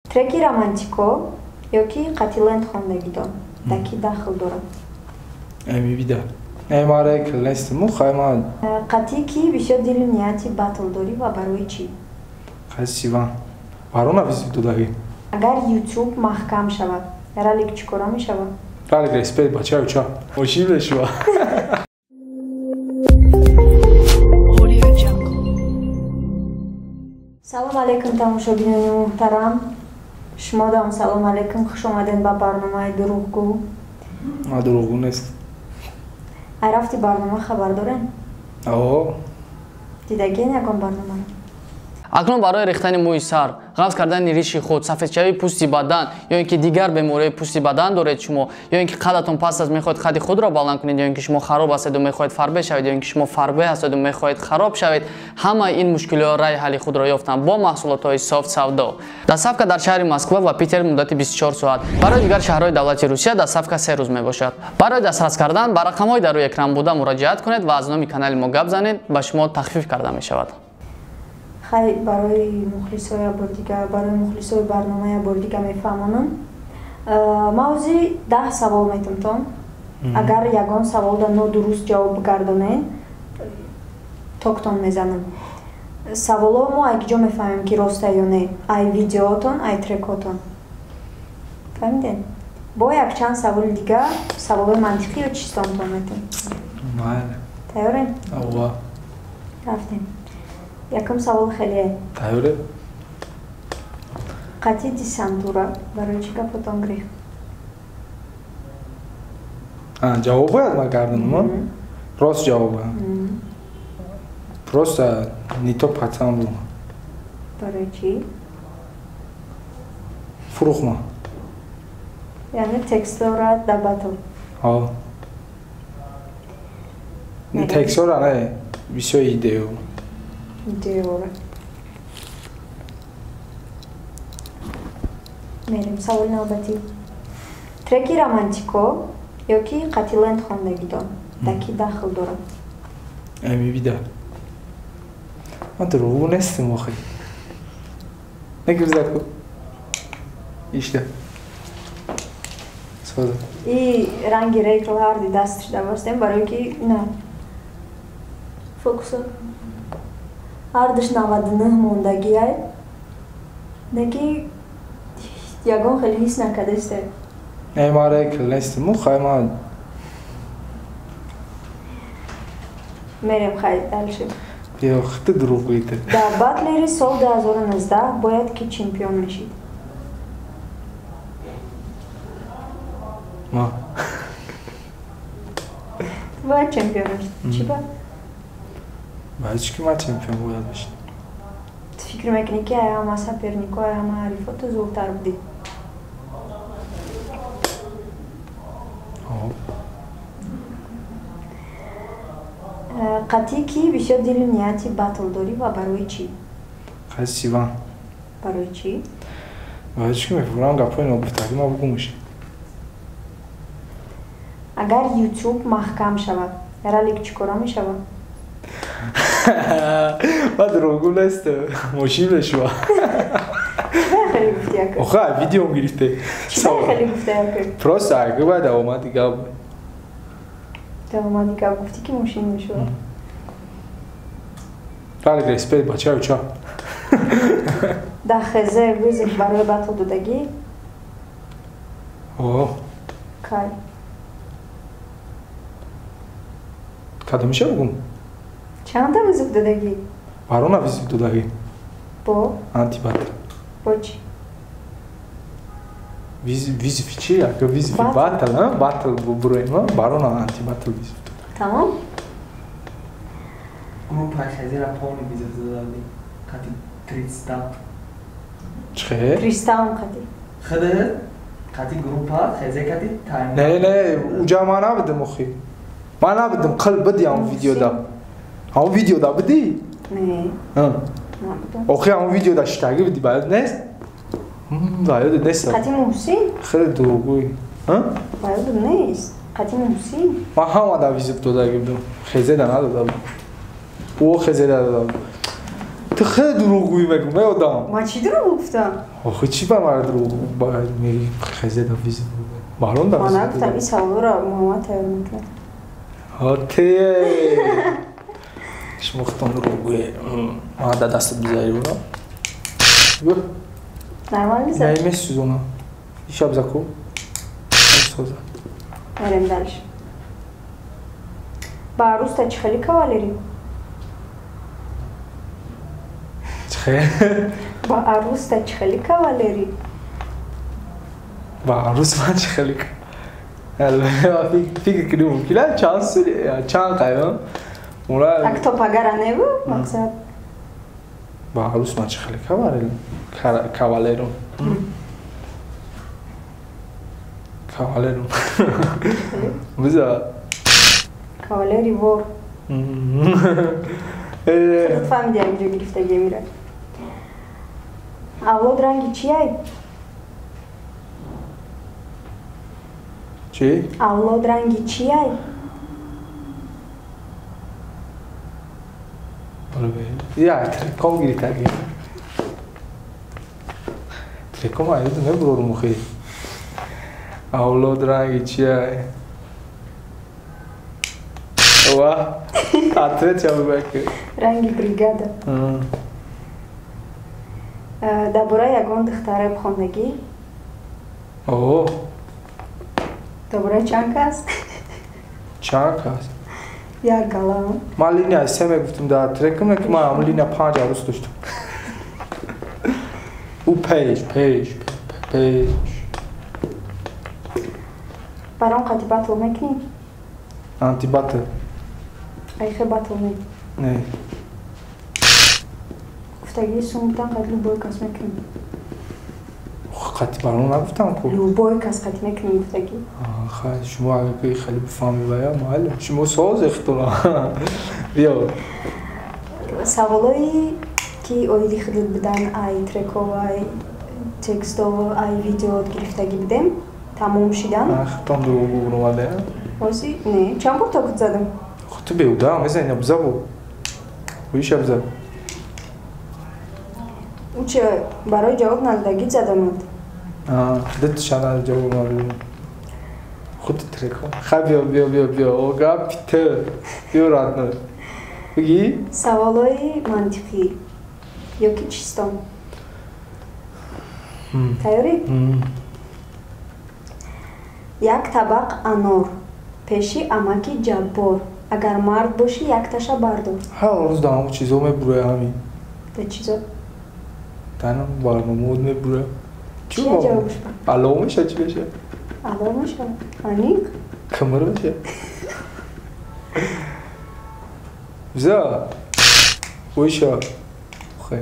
треки романтико ёки қатиленд хондагидон даки дахл дорад Emivida. Emare klest mu khayma. Qati ki bişo dili niyati batıl dori va baroyi chi? Khasivan. Barona vizit dodagi. Agar YouTube mahkam shavad, ralik chikora mishavad? Ralik respect bacha ucha. Moshile shwa. Салом алейкум тамошобинони муҳтарам. Шумо дам салом алейкум, хуш омадед ба барномаи дурӯғгӯ. Ма дурӯғгӯ нест. Ай рафти барнома хабар дорен? Ао. Дидагин ягон барнома? акнун барои рехтани мӯи сар, ғафз кардани риши худ, сафедшавии пӯсти бадан ё ин ки дигар бемории пӯсти бадан доред шумо, ё ин ки қадатон паст аст мехоҳед қади худро баланд кунед, ё ин ки шумо хароб ҳастеду мехоҳед фарбе шавед, ё ин ки шумо фарбе ҳастеду мехоҳед хароб шавед, ҳамаи ин мушкилиҳо раи ҳалли худро ёфтанд бо маҳсулотҳои софт савдо. Доставка дар шаҳри Москва ва Питер муддати 24 соат. Барои дигар шаҳрҳои давлати Русия доставка 3 рӯз мебошад. Барои дастрас кардан ба рақамҳои дар рӯи экран буда муроҷиат кунед ва аз номи канали мо гап занед, ба шумо тахфиф карда мешавад. Хай барои мухлисои абордига, барои мухлисои барномаи абордига мефаҳмонам. Мавзӯи 10 савол метумтон. Агар ягон саволда нодуруст ҷавоб гардонед, токтон мезанам. Саволо мо ай ки ҷо мефаҳмем ки роста ё не, ай видеотон, ай трекотон. Фаҳмидед? Бо якчанд саволи дига, саволои мантиқӣ ё чистонтон метавонем. Майли. Тайёрем? Ава. Рафтем. Якум савол хеле. Тайёре? Қати десантура барои чӣ гапотон гирифт? Ҷавоб бояд ма гарданам? Рост ҷавоба. Просто не то пацан бу. Барои чӣ? Фурӯхма. Яъне текстора да батл. Ҳо. Не текстора не, бисёр идео. Идеора. Мерем саволи навбатӣ. Треки романтико ё ки қатиленд хондагидон даки дахл дорад? Emivida. Ма дурӯғгӯ нестем охир. Нагирзад ку. Ишта. Соза. И ранги рекл ҳарди дастиш давастем барои ки на. Фокусо. Ардиш 99 мондагиай. Неки ягон хеле ҳис накардасте. Emare klest mu khayma. Мерем хай дальше. Ё хта дурӯғгӯ ит. Дар батлери сол 2019 бояд ки чемпион мешид. Ма. Бояд чемпион мешид. Чӣ ба? Баъд ки ма чемпион бояд бошад. Ту фикр мекунӣ ки ай ҳама сапернико, ай ҳама ҳарифоту зӯртар будӣ? Қатӣ ки бисёр дилу нияти батл дорӣ ва барои чӣ? Қасиван. Барои чӣ? Баъд ки мефикрам гапҳои ногуфтагӣ ма бугумошад. Агар YouTube маҳкам шавад, ралик чӣ кора мешавад? Ма дурӯғгӯ нестем. Мошиле шва. Чӣ хеле гуфти яка? Оха, видеом гирифте. Чӣ хеле гуфта яка? Просто ага ба давомади гап. Давомади гап гуфти ки мошин мешавад. Ралик респект бача уча. Да хезе визик барои батл додагӣ? О. Кай? Кадомиша бугум? Чанда визик додагӣ? Барона визик додагӣ. Бо? Антибатл. Бо чӣ? Визифи чи? Ага визифи батл, а? Батл буроем, а? Барона антибатл визиф додагӣ. Тамом? Группа хазира полный визит додагӣ. Қати 300. Чӣ? 300 қати. Хада қати группа хазе қати тайм. Не, уҷа ма набудим охи. Ма набудим, қил биди ҳамон видеода. Ҳамон видеода будӣ? Не. Набудам. Охи ҳамон видеода шитагӣ будӣ, ба ёд нест? Ба ёдат нест. Қати Муҳсин? Хеле дурӯғгӯӣ. Ба ёдат нест. Қати Муҳсин? Ма ҳамада визит додагӣ будам. Хезеда надода будам. О хезеда дода будам. تو خیلی دروغگویی میگم آدم من چی دروغ گفتم؟ آخه چی به من دروغ میگی خیلی دفیز معلوم من دفیز نگفتم این سوال را محمد تیار میکنه هاته شما ختم دروغگویی من در دست بزایی اونا نرمال نیست؟ نه میسوز اونا شب زکو سوزه بریم دلش با عروس تا چی خیلی کوالیری؟ چخه؟ با عروس تا چی خیلی کوالیری؟ با عروس من چه خیلی فکر کنی ممکنه چند قیام Tak to pagara nebu, maksud? با عروس من چه خیلی کوالیرو کوالیرو بذار Kavaleri vor. خودت فهمیدی اینجا گرفتگی میره. اولاد رنگی چیه؟ چی؟ اولاد رنگی چیه؟ یا ترکم گیری ترگی ترکم آیدو نه برو مخی اولاد رنگی چیه؟ واه آتره چه بگه رنگی بریگاده. درباره یگان دختره بخوندگی. اوه درباره چند کس؟ چند کس؟ یک گلام. من لینیا سه میگفتم در ترکم که من لینیا 5 عروس داشتم او پیش برام قطعی بطل میکنی؟ آنتی باتل ایخه بطل میکنی؟ نه گفتگی سومتن قد لوبای کس میکنی؟ قطعی برام نگفتم که لوبای کس قطعی میکنی گفتگی؟ خیلی شما اگه خیلی بفهمی باید معلم شما ساز اختلا بیا سوالایی که اویدی خودت بدن ای ترکو و ای تکست و ای ویدیو گرفتگی بدم تمام شدن ختم دو اومده واسه نه چند بار تاکت زدم خود تو بیودم مثلا این ابزا بود ویش ابزا او چه برای جواب ندادگی زدم دت شانال جواب مارو خود ترکو خب بیا اوگا پیتر بیا رات نه بگی سوالای منطقی یا که چیستم تیاری؟ یک طبق انار پیشی اماکی جبار اگر مرد باشی یک تاشا بردار هر روز دارم چیزا میبره همین به چیزا؟ تنم برنامه میبره چیه جوابش با؟ علامه میشه چی بشه؟ علامه شد انیق؟ کمر بشه بزا ویشا خیلی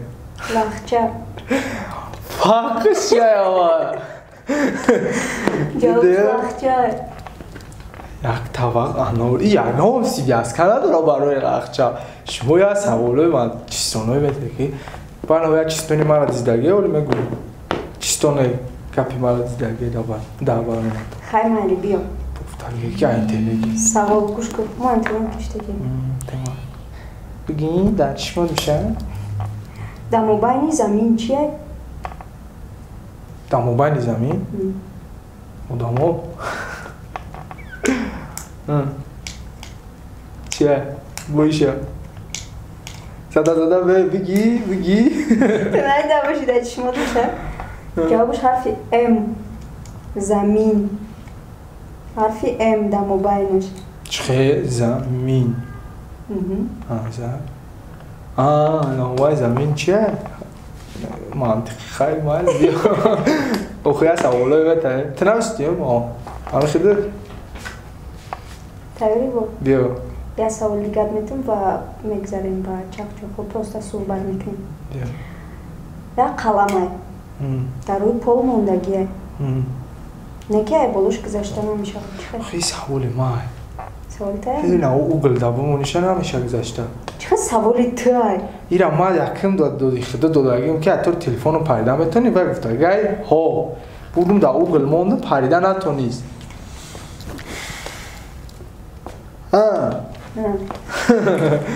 لخچه فاقش چیه اما جوابش لخچه یک طبق انار این انار سیبی از کنه دارم برای لخچه شما یا سوالای من چیستانای بده که برنامه یک چیستانی مرا دیدگی ولی میگو چیستانای کپی مرا دیدگی در برنامه خیلی مالی بیا گفتم یکی اینترنتی سوال گوش کن ما اینترنت کشتگی تمام بگین در چی من میشه؟ دموبانی زمین چیه؟ دموبانی زمین؟ دمو؟ چیه؟ بایشه زده بگی ندیده باشی در چشمات میشه جوابش حرفی ام زمین حرفی ام دموبینش چه زمین نوای زمین چیه؟ منطقی خیلی مال بیا اوخی از اولای بته تنوستیم آن خیلی تایری با بیا یه سوال دیگر میتونم و میگذاریم با چک خود پروستا صحبت میکنیم بیا یا قلمه در روی پول موندگیه نکه بولوش گذاشته نمیشه خیلی سوالی مای سوالی تایی؟ خیلی نه اوگل دابمونیشه نمیشه گذاشته چه سوالی تایی؟ ایرا ما یکم دادی خدا دادگیم که اتور تلفنو پریدن بتونی و گفته گای ها بودم در اوگل موندم پریدن نتونیست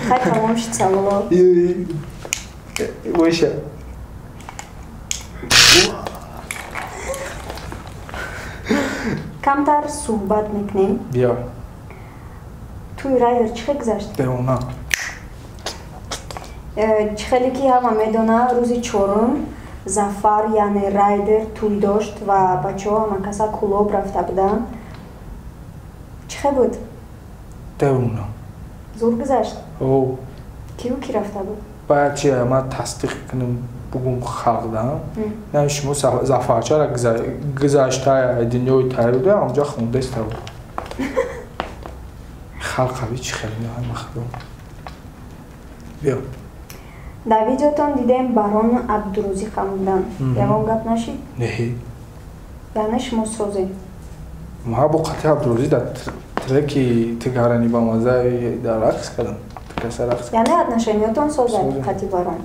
خیلی تمام شد سوالا باشه камтар суҳбат мекунем. بیا Туи райдер чӣ хел гузашт? بمونا Чӣ хеле ки ҳама медона рӯзи чорум Зафар яъне райдер туй дошт ва бачаҳо ҳама каса кулоб рафта буданд. Чӣ хел буд? بمونا Зур гузашт? او Кию ки рафта буд? باید چی من تصدیق کنم بگم خلق نه شما زفرچه را گذاشته دنیای تاییده همجا خونده است بود خلق همی چی خیلی هم مخدوم بیا Дар видеотон дидем Барон Абдурӯзӣ хамудан. Ягон гап нашид? نه Яъне шумо созе. ما با قطعه عبدالروزی در ترکی تگرانی با مزه در رقص کردم تکسر رقص کردم Яъне отношениётон созе қати Барон.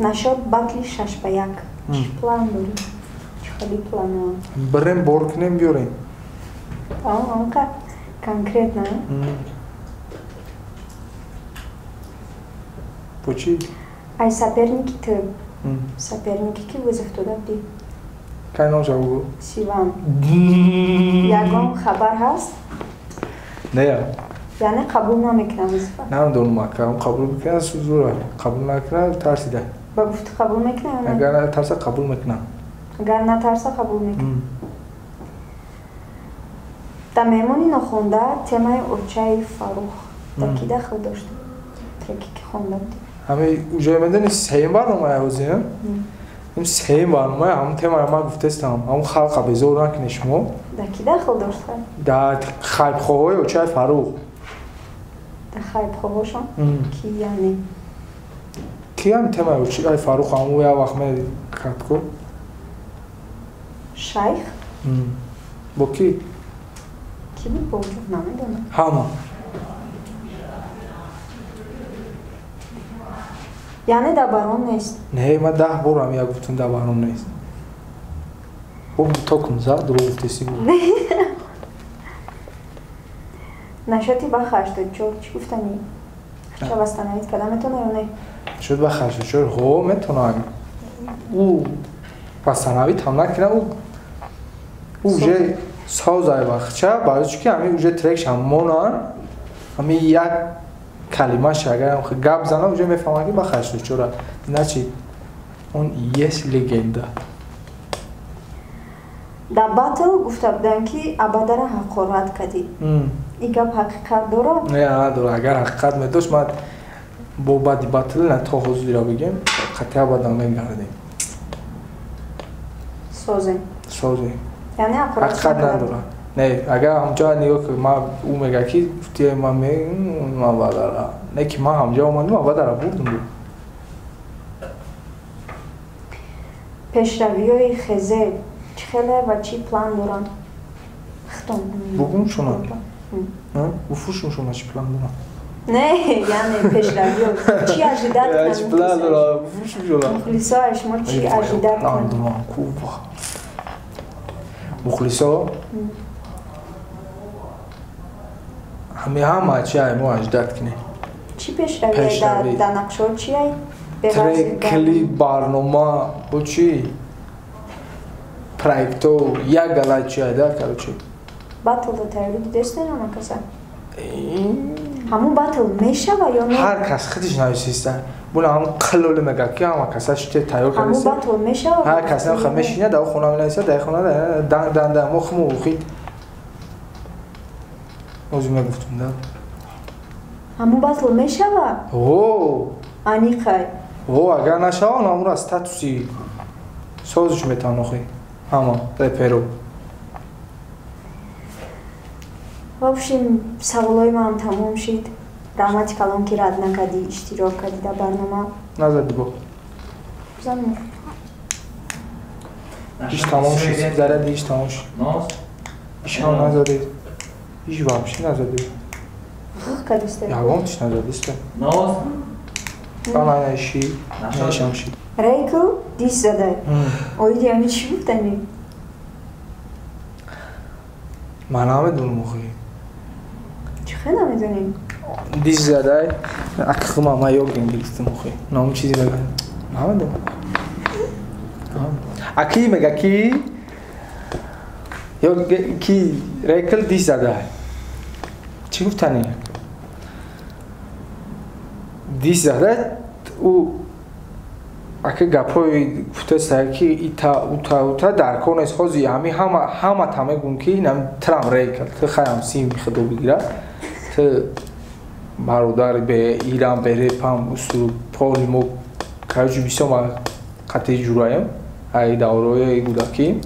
Нашод батли 6-1. Чӣ план дорӣ? Чӣ хели планова? بریم بار کنیم بیاریم Онка конкретно. با چی؟ Ай соперники ты. Соперники ки вызов дода будӣ? که نام جا بگو Сиван. Ягон хабар ҳаст? نه یا Яъне қабул намекунам вазифа. نه دونم مکرم قبول میکنه زوره قبول نکنه ترسیده Ба гуфтӣ қабул мекунам ё не? اگر نه ترسه قبول میکنم Агар натарса қабул мекунам. Дар меҳмони нохонда темаи Очаи Фарух дар ки дахл дошт? Треки ки хонда будӣ? همه اونجا میدونی سیم برنامه هاوزی نه این سیم برنامه همون تема ما گفتستم همون خلق بزور نکنه شما Дар ки дахл дошт хай? در خیب خواه و چای فروغ Дар хайбхоҳошон? Ки яъне? کی هم تема و چای فروغ همون یا وقت می کت کو Шайх? با کی Ки буд бовҷуд намедонам. همه Яъне дар Барон нест. نه من 10 بار هم یا گفتم در برنامه نیست خب تا کنزا درو گفتسی بود Нашоти ба 84 чӣ гуфтанӣ? Хача вастанавид карда метавонӣ ё не? شد بخش شد هو میتونم او پسنوی هم نکنه او اوجه سازای بخچه برای چون همین اوجه ترکش هم مونان همین یک کلمه شگر هم گب زنه اوجه میفهمه که بخش شد چرا نه چی اون یس لگنده Дар батл гуфта будам ки Абадара ҳақорат кардӣ. Ин гап ҳақиқат дорад? نه نداره اگر حقیقت میداشت من با بعدی بطل نه تا حضوری را بگیم قطعه بدن میگردیم Созем. سازیم Яъне ҳақорат حقیقت نداره نه اگر همجا نگاه که ما او میگه که گفتی من میگم ما بداره نه که ما همجا اومدیم ما بداره بردم بود пешравиёи Хезер чӣ хеле ва чӣ план доранд? Хитон. بگم شما بفروشم شما چی پلان دارم Не, яъне пешравиё. Чӣ ажидат چی پلان دارم بفروشم شما мухлисои шумо чӣ ажидат پلان دارم کوبا مخلصا همه چی های ما اجداد کنه чӣ пешравиё дар нақшҳо чиай? ترک کلی برنامه با چی проектов як галачи ада короче батл да тайёрӣ дидестен ҳама каса? ҳамун батл мешава ё не? ҳар кас худиш нависиста буна ҳам қалоле мега ки ҳама каса шите тайёр ҳамун кардеста батл мешава? ҳар кас нем хамешиня да хона менависа да хона дан мо хмо ухид озу мегуфтум да ҳамун батл мешава? о аниқай о агар нашава намура статуси созиш метавон охи ҳама реперо в общем саволои ман тамом шид. раҳмати калон ки рад накардӣ иштирок кардӣ дар барнома. назади бо занм иш тамом шид заради иш тамом шид ишам назади иш вообще назади ғиқ кардиста ягон тиш назадиста Noz. бана иши нешам шид рейкл диш задай оиди ами чӣ гуфтанӣ? ман намедонам охи чӣ хел намедонӣ? دیز زده اخم ما یوگ انگلیسی مخی نام چیزی بگم نام اکی مگه کی یوگ کی ریکل دیز زده چی گفتنی دیز زده او اگه گپای گفته که ایتا در کنه خوزی همه تمه گون که اینم ترام ریکل تو خیام سیم خدو بگیره تو برادر به ایران بره پام اصول پولی مو کارجو بیشتر ما قطعی جورایم ای داروی گوداکی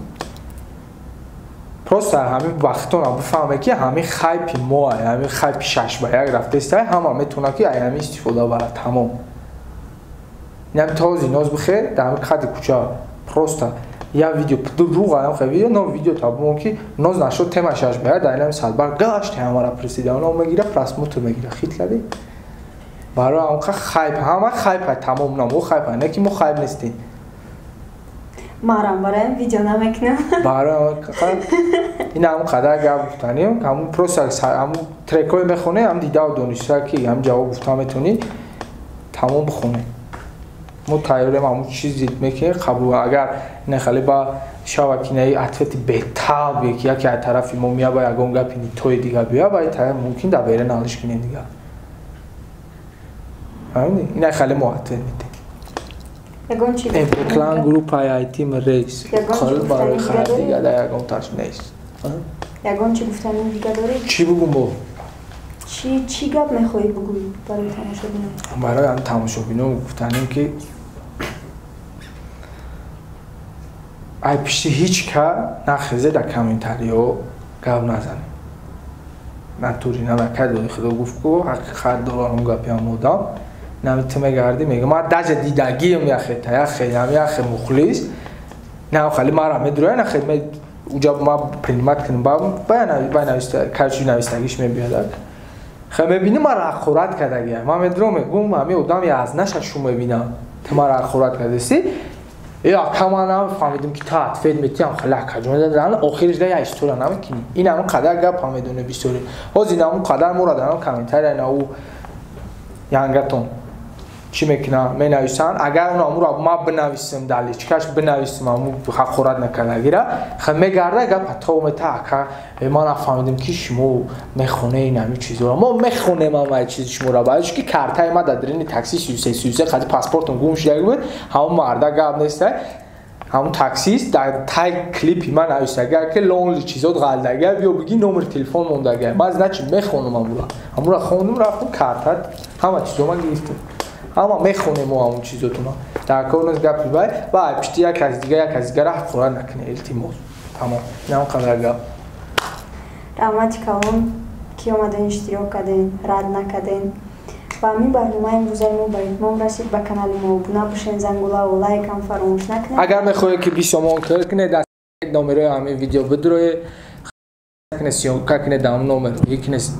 پروسه همین وقتون هم بفهمه که همین خیپی ما همین خیپی شش با یک رفته است همه میتونه که ایمی استفاده بره تمام نم تازی ناز بخیر در همین خط کوچه پروسه یا ویدیو رو قایم خیلی نو ویدیو تابون که ناز نشد تماشاش بیاد در این سال بار گشت همه پرسیده اونو میگیره پرسموت میگیره خیت کردی برای اون خیپ همه خیپ تمام نمو خیپ نه که مو خیپ نیستی مارم برای ویدیو نمیکنم برای این همون قدر گپ گفتنیم همون پروسس همون تریکای میخونه هم دیده و دانشجو که هم جواب گفتم میتونی تمام بخونه ما تایرم همون چیزی میکنه قبول اگر نخالی با شبکه‌ای عاطفی بهتر بیکی یا که از طرفی ما میاد با یگان گپی توی دیگه بیا با تای ممکن دا بره نالش کنه دیگه همین این خیلی معطل میده یگان چی کلان گروپ آی تیم ریس خال برای خرید دیگه در یگان تاش نیست یگان چی گفتنی دیگه داری چی بگم با چی گپ میخوای بگویی برای تماشاگران برای تماشاگران گفتنیم که ای پشتی هیچ که نخیزه در کامنتاری ها گپ نزنه نطوری نمکه داری خدا گفت که حقیقت دارم گپی هم مودم نمیته میگردی میگه ما دجا دیدگیم یخی تا یخی مخلص نه خیلی مرا میدروه نه خیلی اونجا ما پرینمت کنیم با نویسته کارچی نویستگیش میبیادک خیلی میبینی ما را خورد کرده گیم ما میدرو میگم همه ادام یا از نشد شو میبینم تو ما را خورد کرده سی یا کمان هم فهمیدیم که تا اتفید میتیم خیلی کجون دادن آخرش ده یا استورا نمیکنی این همون قدر گپ فهمیدونه بیستوری باز این همون قدر مورد هم کامنتاری اینا او یانگتون چی میکنم می نویسن اگر اون امور ما بنویسیم دلیل چیکارش بنویسیم امور حق خورد نکنه گیره خب میگرده گپ تا اومتا که ما نفهمیدیم که شما میخونه این همین چیزا ما میخونیم ما چیز شما را بعدش که کارتای ما در درین تاکسی 33 خاطر پاسپورتم گم شده بود همون مردا گپ نیست همون تاکسی در تای کلیپی من نوشته که لونلی چیزات غلطه بیا بگی نمره تلفن مونده ما از نچ میخونم امور خوندم رفتم کارت همه چیزا ما گرفتم اما میخونیم و همون چیزاتون در کورنز گپی باید و پشتی یک از دیگه را خورد نکنه التماس تمام نه اون قدر گپ رحمتی کام کی اومدن اشتراک کردین رد نکردین و همین برنامه امروز ما به اتمام رسید به کانال ما ابونه بشین زنگوله و لایک هم فراموش نکنید اگر میخواهید که بیشتر کنه دست نمره همین ویدیو بدروی کنه سیون کنه دام نمره یکی نیست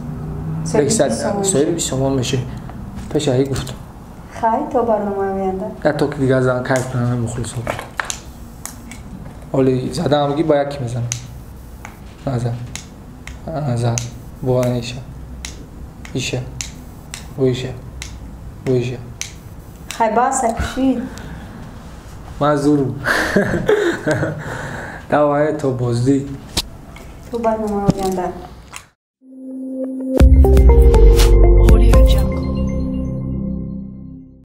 300 میشه پشه گفتم خیلی تا برنامه آینده حتی که دیگه زن کار کنم مخلص بود ولی زدم میگی با یکی میزنم نزد با ایشه خیلی باسه کشید معذورم دوای تو بازدی تو برنامه آینده